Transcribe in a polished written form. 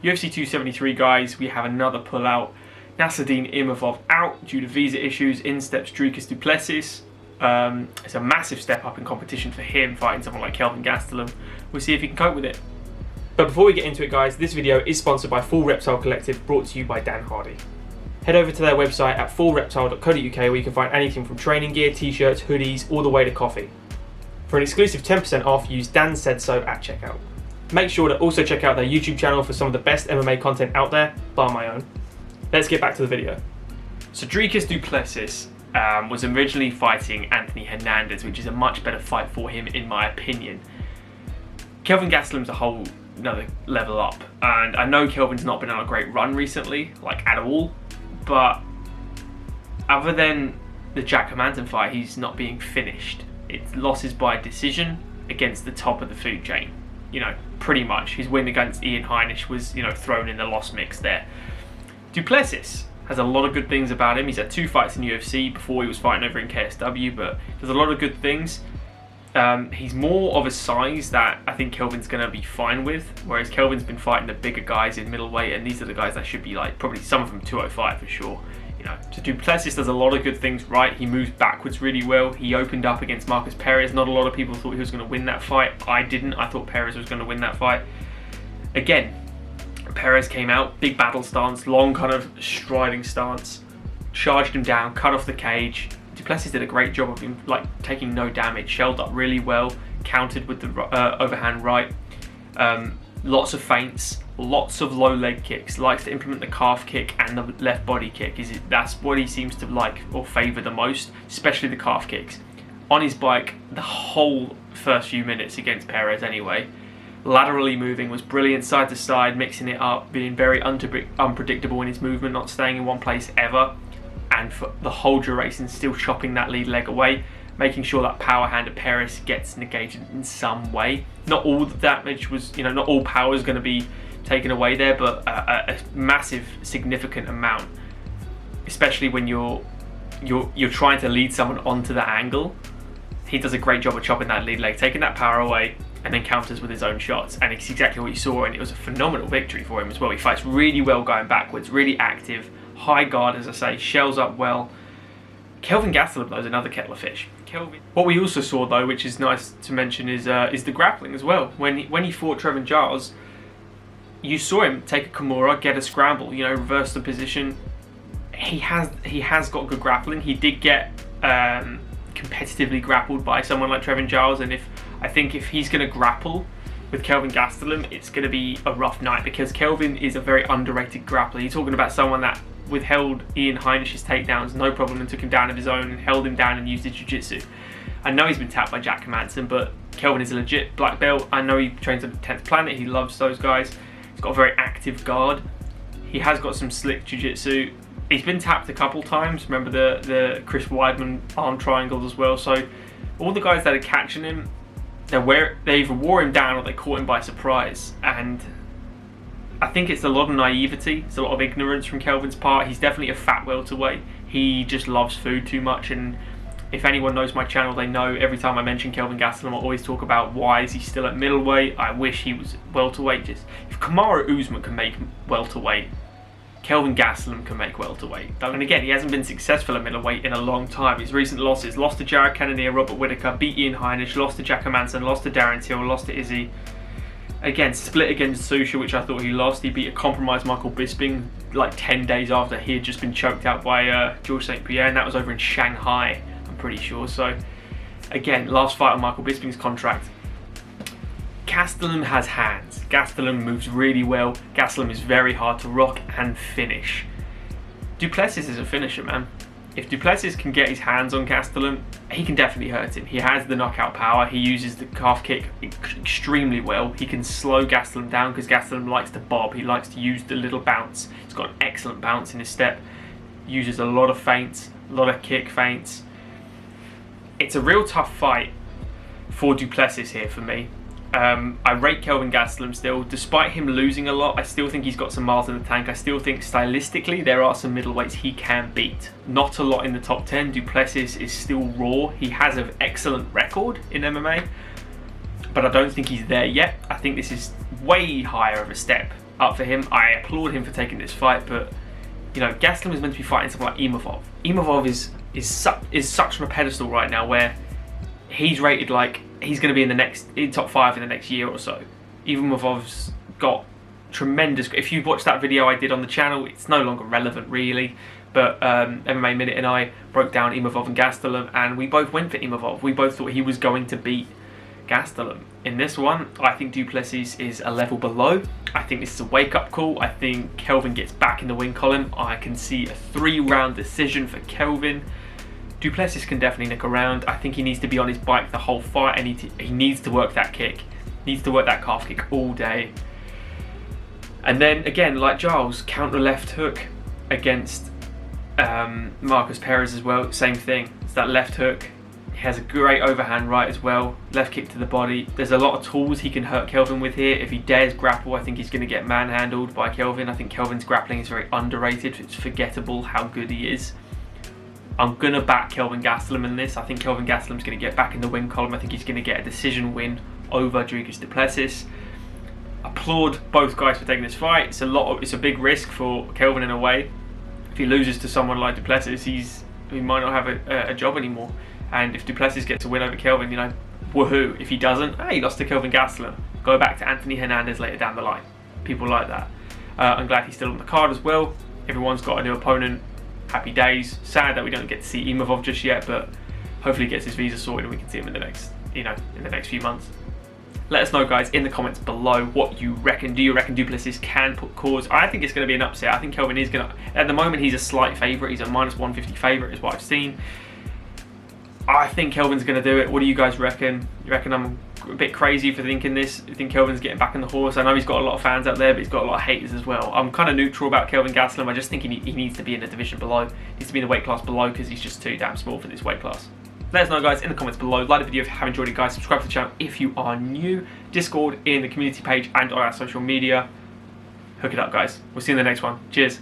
UFC 273, guys, we have another pull-out. Nasruddin Imavov out due to visa issues. In steps Dricus Du Plessis. It's a massive step up in competition for him, fighting someone like Kelvin Gastelum. We'll see if he can cope with it. But before we get into it, guys, this video is sponsored by Full Reptile Collective, brought to you by Dan Hardy. Head over to their website at fullreptile.co.uk where you can find anything from training gear, t-shirts, hoodies, all the way to coffee. For an exclusive 10% off, use Dan Said So at checkout. Make sure to also check out their YouTube channel for some of the best MMA content out there, bar my own. Let's get back to the video. So Dricus Du Plessis was originally fighting Anthony Hernandez, which is a much better fight for him in my opinion. Kelvin Gastelum's a whole another level up, and I know Kelvin's not been on a great run recently, like at all, but other than the Jack Hermansson fight, he's not being finished. It's losses by decision against the top of the food chain. You know, pretty much. His win against Ian Heinisch was, you know, thrown in the loss mix there. Du Plessis has a lot of good things about him. He's had 2 fights in UFC before he was fighting over in KSW, but there's a lot of good things. He's more of a size that I think Kelvin's going to be fine with, whereas Kelvin's been fighting the bigger guys in middleweight, and these are the guys that should be like, probably some of them 205 for sure. You know, so Du Plessis does a lot of good things right. He moves backwards really well. He opened up against Marcus Perez. Not a lot of people thought he was going to win that fight. I didn't. I thought Perez was going to win that fight. Again, Perez came out, big battle stance, long kind of striding stance, charged him down, cut off the cage. Du Plessis did a great job of him, like taking no damage, shelled up really well, countered with the overhand right. Lots of feints, lots of low leg kicks, likes to implement the calf kick and the left body kick. That's what he seems to like or favour the most, especially the calf kicks. On his bike, the whole first few minutes against Perez anyway, laterally moving was brilliant, side to side, mixing it up, being very unpredictable in his movement, not staying in one place ever, and for the whole duration still chopping that lead leg away, making sure that power hand of Perez gets negated in some way. Not all the damage was, you know, not all power is going to be taken away there, but a massive, significant amount, especially when you're trying to lead someone onto the angle. He does a great job of chopping that lead leg, taking that power away, and then counters with his own shots, and it's exactly what you saw, and it was a phenomenal victory for him as well. He fights really well going backwards, really active, high guard, as I say, shells up well. Kelvin Gastelum, though, is another kettle of fish. What we also saw, though, which is nice to mention, is the grappling as well. When he fought Trevin Giles, you saw him take a Kimura, get a scramble, you know, reverse the position. He has got good grappling. He did get competitively grappled by someone like Trevin Giles, and I think if he's going to grapple with Kelvin Gastelum, it's going to be a rough night, because Kelvin is a very underrated grappler. You're talking about someone that withheld Ian Heinisch's takedowns no problem and took him down of his own and held him down and used his jiu-jitsu. I know he's been tapped by Jack Hermansson, but Kelvin is a legit black belt. I know he trains at the 10th Planet. He loves those guys. He's got a very active guard. He has got some slick jiu-jitsu. He's been tapped a couple times. Remember the Chris Weidman arm triangles as well. So all the guys that are catching him, they either wore him down or they caught him by surprise. And I think it's a lot of naivety, it's a lot of ignorance from Kelvin's part. He's definitely a fat welterweight. He just loves food too much, and if anyone knows my channel, they know every time I mention Kelvin Gastelum, I always talk about why is he still at middleweight. I wish he was welterweight. Just if Kamaru Usman can make welterweight, Kelvin Gastelum can make welterweight. And again, he hasn't been successful at middleweight in a long time. His recent losses: lost to Jared Cannonier, Robert Whittaker, beat Ian Heinisch, lost to Jack Hermansson, lost to Darren Till, lost to Izzy. Again, split against Susha, which I thought he lost. He beat a compromised Michael Bisping like 10 days after he had just been choked out by Georges St. Pierre, and that was over in Shanghai, I'm pretty sure. So, again, last fight on Michael Bisping's contract. Gastelum has hands. Gastelum moves really well. Gastelum is very hard to rock and finish. Du Plessis is a finisher, man. If Du Plessis can get his hands on Gastelum, he can definitely hurt him. He has the knockout power. He uses the calf kick extremely well. He can slow Gastelum down because Gastelum likes to bob. He likes to use the little bounce. He's got an excellent bounce in his step. Uses a lot of feints, a lot of kick feints. It's a real tough fight for Du Plessis here for me. I rate Kelvin Gastelum still. Despite him losing a lot, I still think he's got some miles in the tank. I still think stylistically there are some middleweights he can beat. Not a lot in the top 10. Du Plessis is still raw. He has an excellent record in MMA, but I don't think he's there yet. I think this is way higher of a step up for him. I applaud him for taking this fight, but you know, Gastelum is meant to be fighting someone like Imavov. Imavov is such on a pedestal right now where he's rated like he's going to be in top 5 in the next year or so. Imavov's got tremendous. If you watched that video I did on the channel, it's no longer relevant really. But MMA Minute and I broke down Imavov and Gastelum, and we both went for Imavov. We both thought he was going to beat Gastelum. In this one, I think Du Plessis is a level below. I think this is a wake-up call. I think Kelvin gets back in the win column. I can see a 3-round decision for Kelvin. Du Plessis can definitely nick around. I think he needs to be on his bike the whole fight, and he needs to work that kick. He needs to work that calf kick all day. And then, again, like Giles, counter left hook against Marcus Perez as well. Same thing. It's that left hook. He has a great overhand right as well. Left kick to the body. There's a lot of tools he can hurt Kelvin with here. If he dares grapple, I think he's going to get manhandled by Kelvin. I think Kelvin's grappling is very underrated. It's forgettable how good he is. I'm going to back Kelvin Gastelum in this. I think Kelvin Gastelum's going to get back in the win column. I think he's going to get a decision win over Dricus Du Plessis. Applaud both guys for taking this fight. It's a big risk for Kelvin in a way. If he loses to someone like Du Plessis, he might not have a job anymore. And if Du Plessis gets a win over Kelvin, you know, woohoo. If he doesn't, hey, he lost to Kelvin Gastelum. Go back to Anthony Hernandez later down the line. People like that. I'm glad he's still on the card as well. Everyone's got a new opponent. Happy days. Sad that we don't get to see Imavov just yet, but hopefully he gets his visa sorted and we can see him in the next few months. Let us know, guys, in the comments below what you reckon. Do you reckon Du Plessis can cause? I think it's going to be an upset. I think Kelvin is going to. At the moment, he's a slight favourite. He's a -150 favourite, is what I've seen. I think Kelvin's going to do it. What do you guys reckon? You reckon I'm a bit crazy for thinking this? You think Kelvin's getting back on the horse? I know he's got a lot of fans out there, but he's got a lot of haters as well. I'm kind of neutral about Kelvin Gastelum. I just think he needs to be in the division below. He needs to be in the weight class below because he's just too damn small for this weight class. Let us know, guys, in the comments below. Like the video if you have enjoyed it, guys. Subscribe to the channel if you are new. Discord in the community page and on our social media. Hook it up, guys. We'll see you in the next one. Cheers.